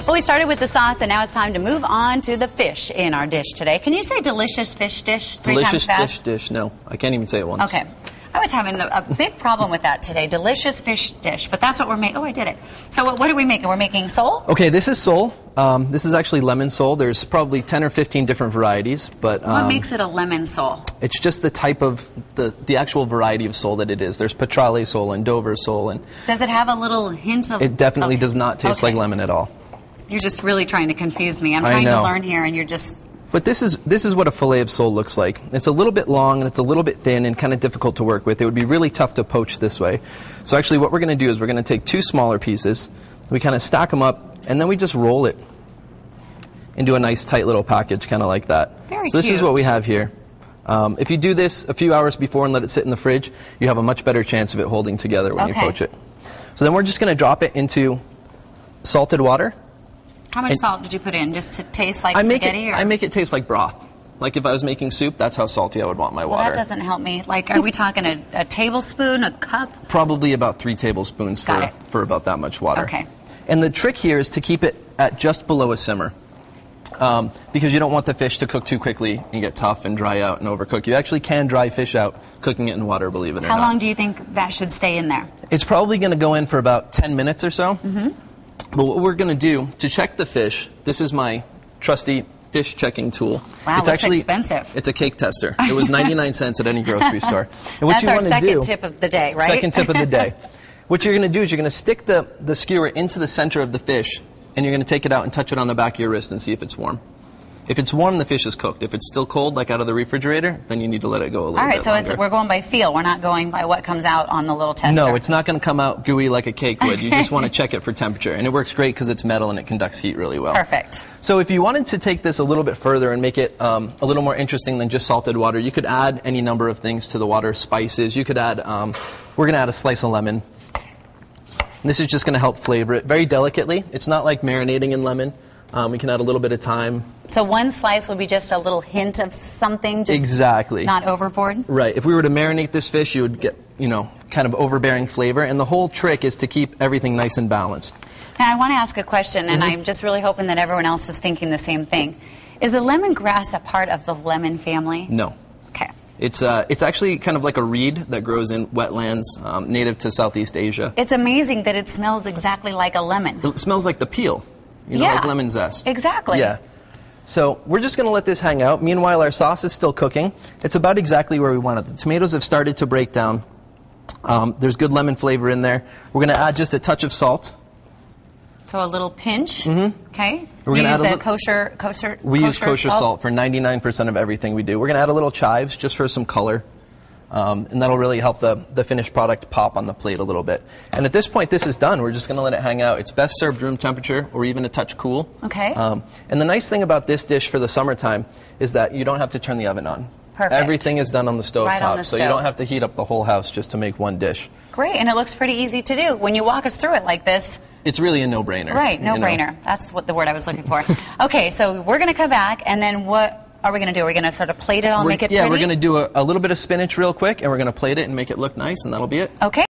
Well, we started with the sauce, and now it's time to move on to the fish in our dish today. Can you say delicious fish dish three times fast? Delicious fish dish. No, I can't even say it once. Okay. I was having a big problem with that today. Delicious fish dish, but that's what we're making. Oh, I did it. So what are we making? We're making sole? Okay, this is sole. This is actually lemon sole. There's probably 10 or 15 different varieties, but what makes it a lemon sole? It's just the type of the actual variety of sole that it is. There's Petrale sole and Dover sole, and does it have a little hint of? It definitely does not taste like lemon at all. You're just really trying to confuse me. I'm trying to learn here, and you're just. But this is what a fillet of sole looks like. It's a little bit long and it's a little bit thin and kind of difficult to work with. It would be really tough to poach this way. So actually what we're going to do is we're going to take two smaller pieces, we kind of stack them up, and then we just roll it into a nice tight little package, kind of like that. Very so this cute. is what we have here. If you do this a few hours before and let it sit in the fridge, you have a much better chance of it holding together when you poach it. So then we're just going to drop it into salted water. How much salt did you put in, just to taste like spaghetti? I make it taste like broth. Like if I was making soup, that's how salty I would want my water. Well, that doesn't help me. Like, are we talking a tablespoon, a cup? Probably about 3 tablespoons for about that much water. Okay. And the trick here is to keep it at just below a simmer. Because you don't want the fish to cook too quickly and get tough and dry out and overcook. You actually can dry fish out cooking it in water, believe it or not. How long do you think that should stay in there? It's probably going to go in for about 10 minutes or so. Mm-hmm. But what we're going to do to check the fish, this is my trusty fish checking tool. Wow, it's actually expensive. It's a cake tester. It was 99 cents at any grocery store. And what That's our second tip of the day, right? Second tip of the day. What you're going to do is you're going to stick the skewer into the center of the fish, and you're going to take it out and touch it on the back of your wrist and see if it's warm. If it's warm, the fish is cooked. If it's still cold, like out of the refrigerator, then you need to let it go a little bit longer. All right, so we're going by feel. We're not going by what comes out on the little tester. No, it's not going to come out gooey like a cake would. You just want to check it for temperature. And it works great because it's metal and it conducts heat really well. Perfect. So if you wanted to take this a little bit further and make it a little more interesting than just salted water, you could add any number of things to the water, spices. You could add, we're going to add a slice of lemon. This is just going to help flavor it very delicately. It's not like marinating in lemon. We can add a little bit of thyme. So one slice would be just a little hint of something, just exactly. Not overboard? Right. If we were to marinate this fish, you would get, kind of overbearing flavor. And the whole trick is to keep everything nice and balanced. Now, I want to ask a question, and I'm just really hoping that everyone else is thinking the same thing. Is the lemongrass a part of the lemon family? No. Okay. It's actually kind of like a reed that grows in wetlands native to Southeast Asia. It's amazing that it smells exactly like a lemon. It smells like the peel. Like lemon zest. Exactly. Yeah. So we're just going to let this hang out. Meanwhile, our sauce is still cooking. It's about exactly where we want it. The tomatoes have started to break down. There's good lemon flavor in there. We're going to add just a touch of salt. So a little pinch. Mm-hmm. Okay. We use the kosher. We use kosher salt for 99% of everything we do. We're going to add a little chives just for some color. And that'll really help the finished product pop on the plate a little bit. And at this point, this is done. We're just going to let it hang out. It's best served room temperature or even a touch cool. Okay. And the nice thing about this dish for the summertime is that you don't have to turn the oven on. Perfect. Everything is done on the stove right top, on the so stove. you don't have to heat up the whole house just to make one dish. Great, and it looks pretty easy to do. When you walk us through it like this, it's really a no-brainer. Right, no-brainer. That's what the word I was looking for. Okay, so we're going to come back, and then what are we going to do? Are we going to sort of plate it all and make it pretty? Yeah, we're going to do a little bit of spinach real quick, and we're going to plate it and make it look nice, and that'll be it. Okay.